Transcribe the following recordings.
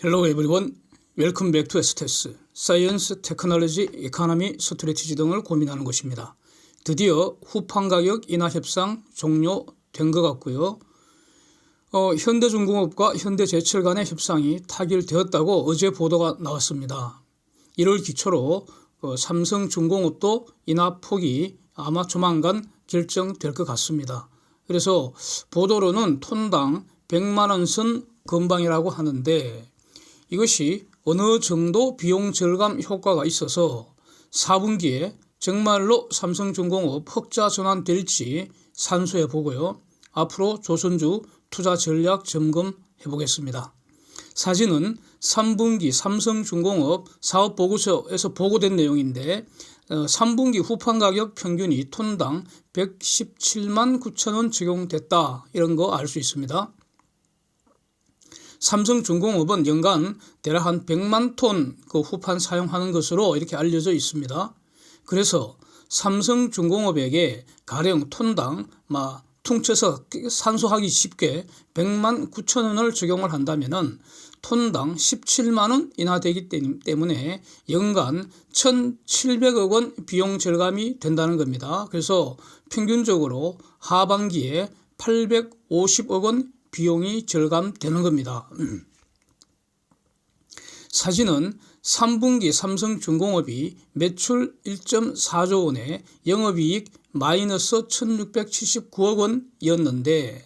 Hello everyone. Welcome back to STS. 사이언스, 테크놀로지, 이코노미, 스트래티지 등을 고민하는 곳입니다. 드디어 후판 가격 인하 협상 종료된 것 같고요. 현대중공업과 현대제철 간의 협상이 타결되었다고 어제 보도가 나왔습니다. 이를 기초로 삼성중공업도 인하 폭이 아마 조만간 결정될 것 같습니다. 그래서 보도로는 톤당 100만 원 선 근방이라고 하는데 이것이 어느 정도 비용 절감 효과가 있어서 4분기에 정말로 삼성중공업 흑자 전환될지 산수해 보고요. 앞으로 조선주 투자 전략 점검해 보겠습니다. 사진은 3분기 삼성중공업 사업보고서에서 보고된 내용인데 3분기 후판 가격 평균이 톤당 117만 9천 원 적용됐다. 이런 거 알 수 있습니다. 삼성중공업은 연간 대략 한 100만 톤 후판 사용하는 것으로 이렇게 알려져 있습니다. 그래서 삼성중공업에게 가령 톤당 퉁쳐서 산수하기 쉽게 100만 9천 원을 적용을 한다면 톤당 17만 원 인하되기 때문에 연간 1,700억 원 비용 절감이 된다는 겁니다. 그래서 평균적으로 하반기에 850억 원 비용이 절감되는 겁니다. 사진은 3분기 삼성중공업이 매출 1.4조 원에 영업이익 마이너스 1,679억 원이었는데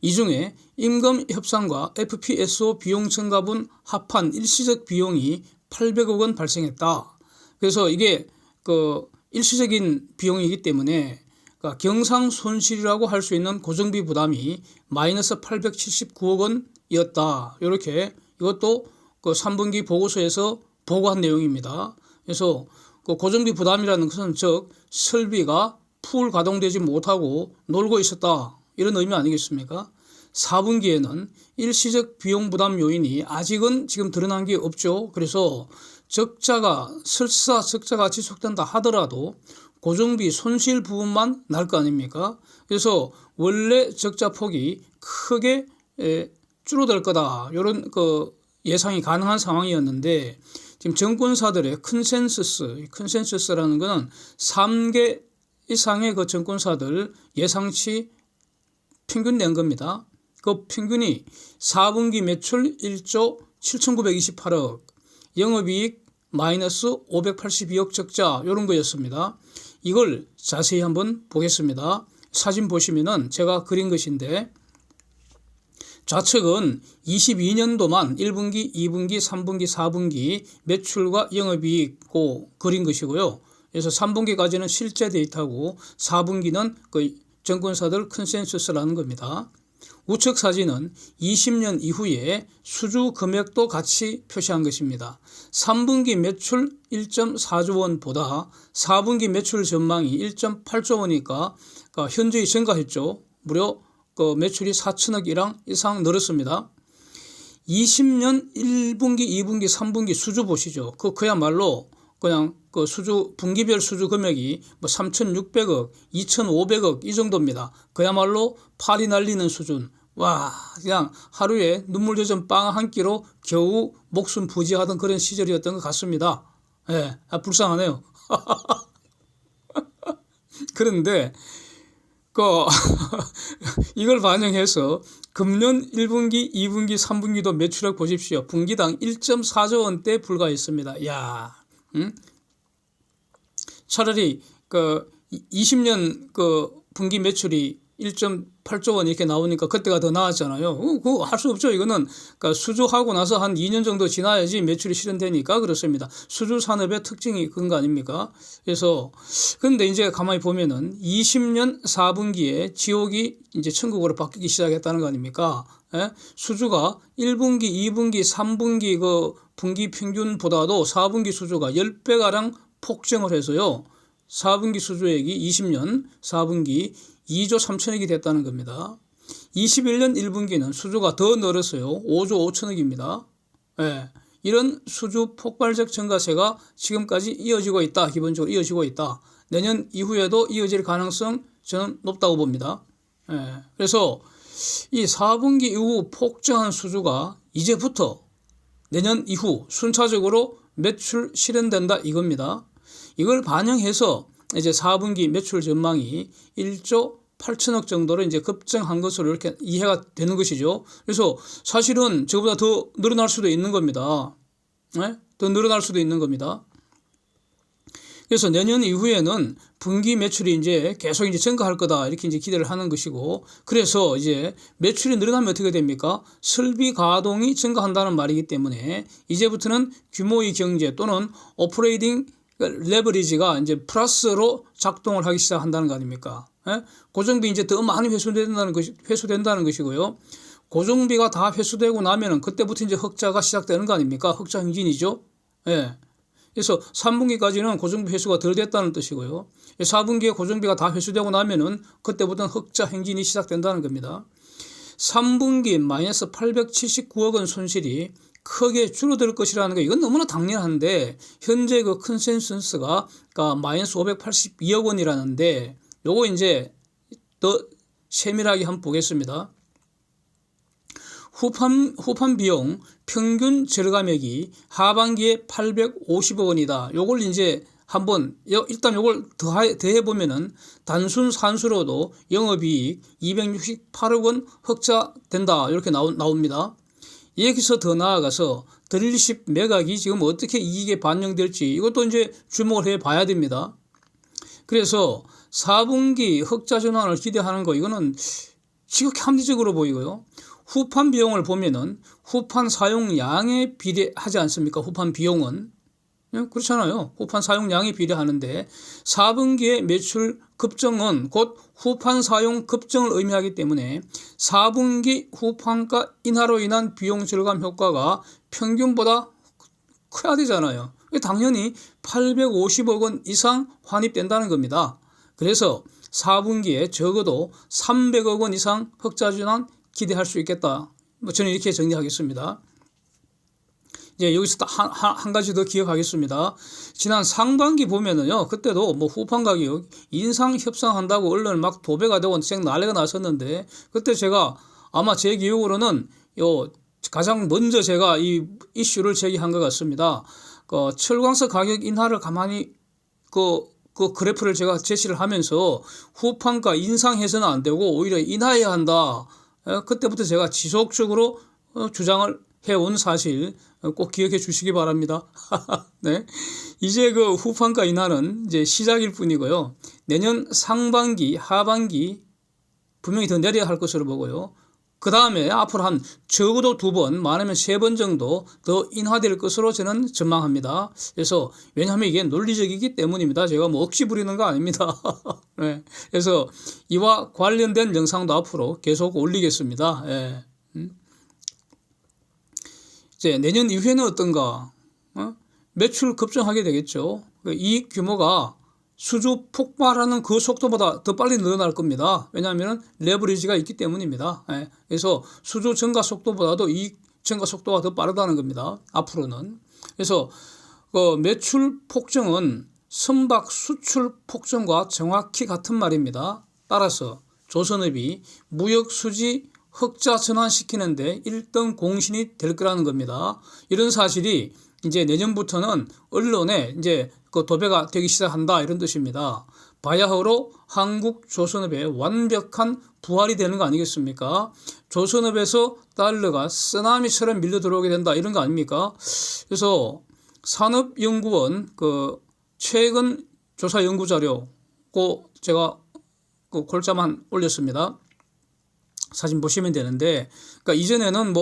이 중에 임금 협상과 FPSO 비용 증가분 합한 일시적 비용이 800억 원 발생했다. 그래서 이게 일시적인 비용이기 때문에 경상 손실이라고 할 수 있는 고정비 부담이 마이너스 879억 원이었다. 이렇게 이것도 3분기 보고서에서 보고한 내용입니다. 그래서 고정비 부담이라는 것은 즉 설비가 풀 가동되지 못하고 놀고 있었다. 이런 의미 아니겠습니까? 4분기에는 일시적 비용 부담 요인이 아직은 지금 드러난 게 없죠. 그래서 설사 적자가 지속된다 하더라도 고정비 손실 부분만 날 거 아닙니까? 그래서 원래 적자 폭이 크게 줄어들 거다. 이런 예상이 가능한 상황이었는데 지금 정권사들의 컨센서스라는 것은 3개 이상의 정권사들 예상치 평균 낸 겁니다. 그 평균이 4분기 매출 1조 7,928억, 영업이익 마이너스 582억 적자 이런 거였습니다. 이걸 자세히 한번 보겠습니다. 사진 보시면은 제가 그린 것인데 좌측은 22년도만 1분기, 2분기, 3분기, 4분기 매출과 영업이익 그린 것이고요. 그래서 3분기까지는 실제 데이터고 4분기는 정권사들 컨센서스라는 겁니다. 우측 사진은 20년 이후에 수주 금액도 같이 표시한 것입니다. 3분기 매출 1.4조 원보다 4분기 매출 전망이 1.8조 원이니까 현저히 증가했죠. 무려 매출이 4천억 이상 늘었습니다. 20년 1분기, 2분기, 3분기 수주 보시죠. 그야말로 그냥 수주 분기별 수주 금액이 3,600억, 2,500억 이 정도입니다. 그야말로 팔이 날리는 수준. 와, 그냥 하루에 눈물 젖은 빵 한 끼로 겨우 목숨 부지하던 그런 시절이었던 것 같습니다. 예, 불쌍하네요. 그런데 이걸 반영해서 금년 1분기, 2분기, 3분기도 매출액 보십시오. 분기당 1.4조 원대에 불과했습니다. 야, 차라리 20년 분기 매출이 1.8조 원 이렇게 나오니까 그때가 더 나았잖아요. 그거 할 수 없죠. 이거는 수주하고 나서 한 2년 정도 지나야지 매출이 실현되니까 그렇습니다. 수주 산업의 특징이 그런 거 아닙니까? 그래서 그런데 이제 가만히 보면은 20년 4분기에 지옥이 이제 천국으로 바뀌기 시작했다는 거 아닙니까? 예? 수주가 1분기, 2분기, 3분기 분기 평균보다도 4분기 수주가 10배가량 폭증을 해서요. 4분기 수주액이 20년 4분기 2조 3천억이 됐다는 겁니다. 21년 1분기는 수주가 더 늘었어요. 5조 5천억입니다. 예, 이런 수주 폭발적 증가세가 지금까지 이어지고 있다. 기본적으로 이어지고 있다. 내년 이후에도 이어질 가능성 저는 높다고 봅니다. 예, 그래서 이 4분기 이후 폭증한 수주가 이제부터 내년 이후 순차적으로 매출 실현된다 이겁니다. 이걸 반영해서 이제 4분기 매출 전망이 1조 8천억 정도로 이제 급증한 것으로 이렇게 이해가 되는 것이죠. 그래서 사실은 저보다 더 늘어날 수도 있는 겁니다. 네? 더 늘어날 수도 있는 겁니다. 그래서 내년 이후에는 분기 매출이 이제 계속 이제 증가할 거다 이렇게 이제 기대를 하는 것이고, 그래서 이제 매출이 늘어나면 어떻게 됩니까? 설비 가동이 증가한다는 말이기 때문에 이제부터는 규모의 경제 또는 오퍼레이팅 레버리지가 이제 플러스로 작동을 하기 시작한다는 거 아닙니까? 예? 고정비 이제 더 많이 회수된다는 것이고요. 고정비가 다 회수되고 나면은 그때부터 이제 흑자가 시작되는 거 아닙니까? 흑자 행진이죠. 예. 그래서 3분기까지는 고정비 회수가 덜 됐다는 뜻이고요. 4분기에 고정비가 다 회수되고 나면은 그때부터는 흑자 행진이 시작된다는 겁니다. 3분기 마이너스 879억 원 손실이 크게 줄어들 것이라는 거, 이건 너무나 당연한데 현재 그 컨센서스가 마이너스 582억 원이라는데 요거 이제 더 세밀하게 한번 보겠습니다. 후판 비용 평균 절감액이 하반기에 850억 원이다. 요걸 이제 한번 일단 요걸 더해 보면은 단순 산수로도 영업이익 268억 원 흑자 된다 이렇게 나옵니다. 여기서 더 나아가서 드릴십 매각이 지금 어떻게 이익에 반영될지 이것도 이제 주목을 해 봐야 됩니다. 그래서 4분기 흑자 전환을 기대하는 거, 이거는 지극히 합리적으로 보이고요. 후판 비용을 보면은 후판 사용량에 비례하지 않습니까? 후판 비용은. 그렇잖아요. 후판 사용량에 비례하는데 4분기의 매출 급증은 곧 후판 사용 급증을 의미하기 때문에 4분기 후판가 인하로 인한 비용 절감 효과가 평균보다 커야 되잖아요. 당연히 850억 원 이상 환입된다는 겁니다. 그래서 4분기에 적어도 300억 원 이상 흑자 전환 기대할 수 있겠다. 저는 이렇게 정리하겠습니다. 이제 여기서 한 가지 더 기억하겠습니다. 지난 상반기 보면은요, 그때도 뭐 후판 가격 인상 협상한다고 언론 막 도배가 되고 난리가 났었는데, 그때 제가 아마 제 기억으로는 가장 먼저 제가 이 이슈를 제기한 것 같습니다. 철광석 가격 인하를 가만히 그 그래프를 제가 제시를 하면서 후판가 인상해서는 안 되고 오히려 인하해야 한다. 그때부터 제가 지속적으로 주장을 해온 사실 꼭 기억해 주시기 바랍니다. 네. 이제 그 후판가 인하는 이제 시작일 뿐이고요. 내년 상반기, 하반기 분명히 더 내려야 할 것으로 보고요. 그 다음에 앞으로 한 적어도 2번, 많으면 3번 정도 더 인하될 것으로 저는 전망합니다. 그래서 왜냐하면 이게 논리적이기 때문입니다. 제가 뭐 억지 부리는 거 아닙니다. 네. 그래서 이와 관련된 영상도 앞으로 계속 올리겠습니다. 네. 이제 내년 이후에는 어떤가? 매출 급증하게 되겠죠. 이익 규모가 수주 폭발하는 그 속도보다 더 빨리 늘어날 겁니다. 왜냐하면 레버리지가 있기 때문입니다. 그래서 수주 증가 속도보다도 이익 증가 속도가 더 빠르다는 겁니다. 앞으로는. 그래서 매출 폭증은 선박 수출 폭증과 정확히 같은 말입니다. 따라서 조선업이 무역 수지 흑자 전환시키는데 1등 공신이 될 거라는 겁니다. 이런 사실이 이제 내년부터는 언론에 이제 도배가 되기 시작한다 이런 뜻입니다. 바야흐로 한국 조선업의 완벽한 부활이 되는 거 아니겠습니까? 조선업에서 달러가 쓰나미처럼 밀려 들어오게 된다 이런 거 아닙니까? 그래서 산업연구원 최근 조사 연구 자료 제가 골자만 올렸습니다. 사진 보시면 되는데, 그러니까 이전에는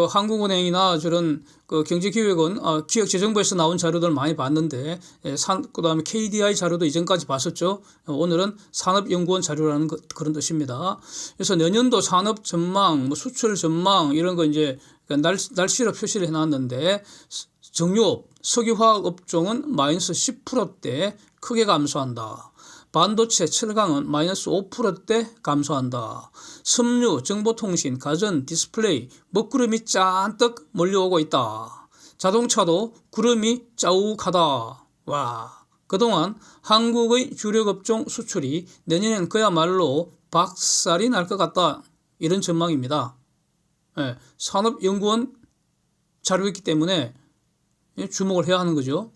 한국은행이나 저런 경제기획원, 기획재정부에서 나온 자료들 많이 봤는데, 그다음에 KDI 자료도 이전까지 봤었죠. 오늘은 산업연구원 자료라는 그런 뜻입니다. 그래서 내년도 산업 전망, 수출 전망 이런 거 이제 날씨로 표시를 해놨는데, 정유업, 석유화학 업종은 마이너스 10%대 크게 감소한다. 반도체, 철강은 마이너스 5%대 감소한다. 섬유, 정보통신, 가전, 디스플레이, 먹구름이 잔뜩 몰려오고 있다. 자동차도 구름이 자욱하다. 와, 그동안 한국의 주력 업종 수출이 내년엔 그야말로 박살이 날 것 같다. 이런 전망입니다. 예, 산업연구원 자료이기 때문에 주목을 해야 하는 거죠.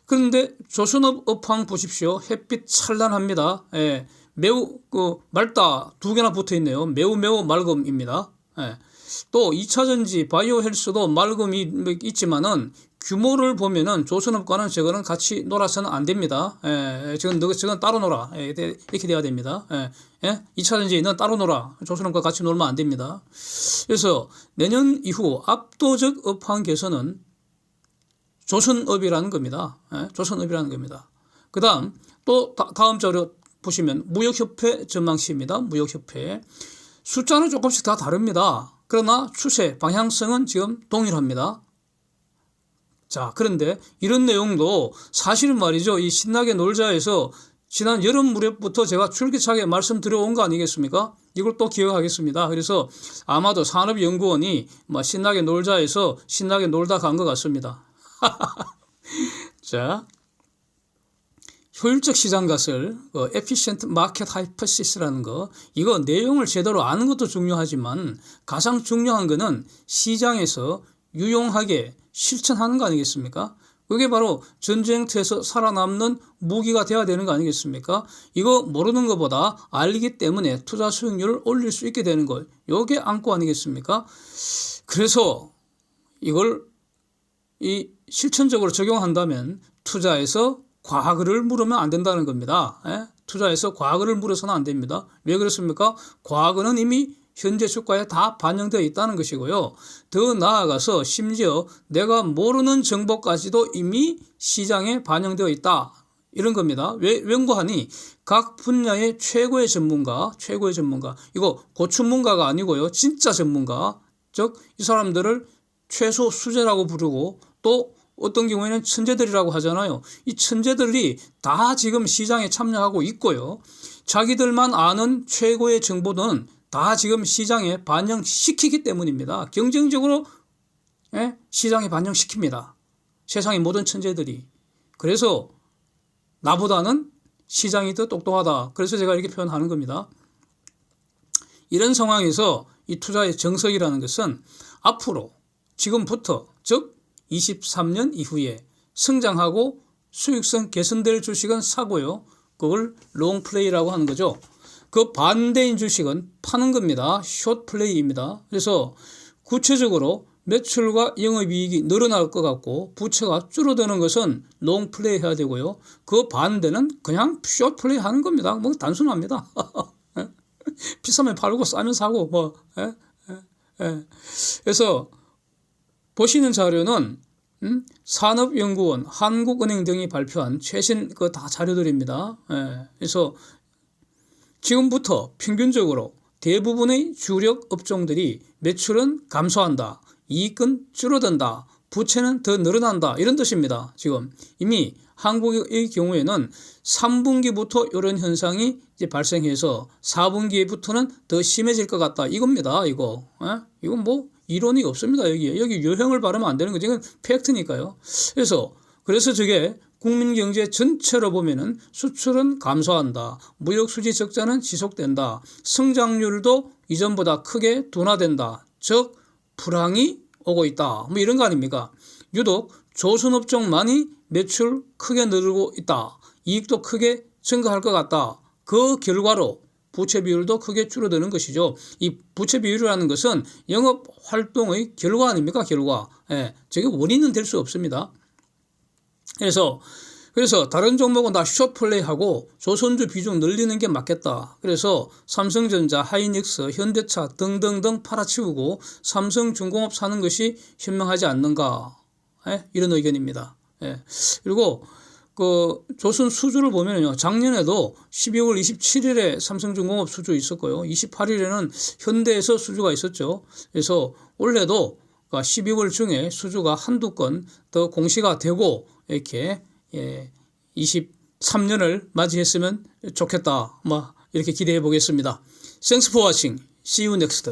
그런데 조선업 업황 보십시오. 햇빛 찬란합니다. 예, 매우 맑다 두 개나 붙어 있네요. 매우 맑음입니다. 예. 또 2차전지 바이오 헬스도 맑음이 있지만은 규모를 보면은 조선업과는 저거는 같이 놀아서는 안 됩니다. 예, 저건 따로 놀아. 예, 이렇게 돼야 됩니다. 예, 2차전지는 따로 놀아. 조선업과 같이 놀면 안 됩니다. 그래서 내년 이후 압도적 업황 개선은 조선업이라는 겁니다. 예, 조선업이라는 겁니다. 그 다음 또 다음 자료 보시면 무역협회 전망시입니다. 무역협회. 숫자는 조금씩 다 다릅니다. 그러나 추세, 방향성은 지금 동일합니다. 자, 그런데 이런 내용도 사실은 말이죠. 이 신나게 놀자에서 지난 여름 무렵부터 제가 줄기차게 말씀드려온 거 아니겠습니까? 이걸 또 기억하겠습니다. 그래서 아마도 산업연구원이 신나게 놀자에서 신나게 놀다 간 것 같습니다. 자, 효율적 시장가설, efficient market hypothesis라는 거, 이거 내용을 제대로 아는 것도 중요하지만 가장 중요한 거는 시장에서 유용하게 실천하는 거 아니겠습니까? 그게 바로 전쟁터에서 살아남는 무기가 돼야 되는 거 아니겠습니까? 이거 모르는 것보다 알기 때문에 투자 수익률을 올릴 수 있게 되는 거, 요게 안고 아니겠습니까? 그래서 이걸 실천적으로 적용한다면 투자에서 과거를 물으면 안 된다는 겁니다. 예? 투자에서 과거를 물어서는 안 됩니다. 왜 그렇습니까? 과거는 이미 현재 주가에 다 반영되어 있다는 것이고요. 더 나아가서 심지어 내가 모르는 정보까지도 이미 시장에 반영되어 있다. 이런 겁니다. 왜 연구하니 각 분야의 최고의 전문가, 이거 고춘문가가 아니고요. 진짜 전문가, 즉 이 사람들을 최소 수재라고 부르고 또 어떤 경우에는 천재들이라고 하잖아요. 이 천재들이 다 지금 시장에 참여하고 있고요. 자기들만 아는 최고의 정보는 다 지금 시장에 반영시키기 때문입니다. 경쟁적으로 시장에 반영시킵니다. 세상의 모든 천재들이. 그래서 나보다는 시장이 더 똑똑하다. 그래서 제가 이렇게 표현하는 겁니다. 이런 상황에서 이 투자의 정석이라는 것은 앞으로 지금부터 즉 23년 이후에 성장하고 수익성 개선될 주식은 사고요. 그걸 롱플레이라고 하는 거죠. 그 반대인 주식은 파는 겁니다. 숏플레이입니다. 그래서 구체적으로 매출과 영업이익이 늘어날 것 같고 부채가 줄어드는 것은 롱플레이 해야 되고요. 그 반대는 그냥 숏플레이 하는 겁니다. 뭐 단순합니다. 비싸면 팔고 싸면 사고 그래서 보시는 자료는 산업연구원, 한국은행 등이 발표한 최신 다 자료들입니다. 그래서 지금부터 평균적으로 대부분의 주력 업종들이 매출은 감소한다, 이익은 줄어든다, 부채는 더 늘어난다 이런 뜻입니다. 지금 이미 한국의 경우에는 3분기부터 이런 현상이 이제 발생해서 4분기부터는 더 심해질 것 같다 이겁니다. 이건 뭐 이론이 없습니다. 여기 유형을 바르면 안 되는 거죠. 이건 팩트니까요. 그래서 저게 국민 경제 전체로 보면은 수출은 감소한다. 무역 수지 적자는 지속된다. 성장률도 이전보다 크게 둔화된다. 즉 불황이 오고 있다. 뭐 이런 거 아닙니까? 유독 조선업종만이 매출 크게 늘고 있다. 이익도 크게 증가할 것 같다. 그 결과로 부채 비율도 크게 줄어드는 것이죠. 이 부채 비율이라는 것은 영업 활동의 결과 아닙니까? 결과. 저게 원인은 될 수 없습니다. 그래서 다른 종목은 다 숏플레이하고 조선주 비중 늘리는 게 맞겠다. 그래서 삼성전자, 하이닉스, 현대차 등등등 팔아치우고 삼성중공업 사는 것이 현명하지 않는가. 이런 의견입니다. 그리고 조선 수주를 보면요. 작년에도 12월 27일에 삼성중공업 수주 있었고요. 28일에는 현대에서 수주가 있었죠. 그래서 올해도 12월 중에 수주가 한두 건 더 공시가 되고 이렇게 23년을 맞이했으면 좋겠다. 이렇게 기대해 보겠습니다. Thanks for watching. See you next.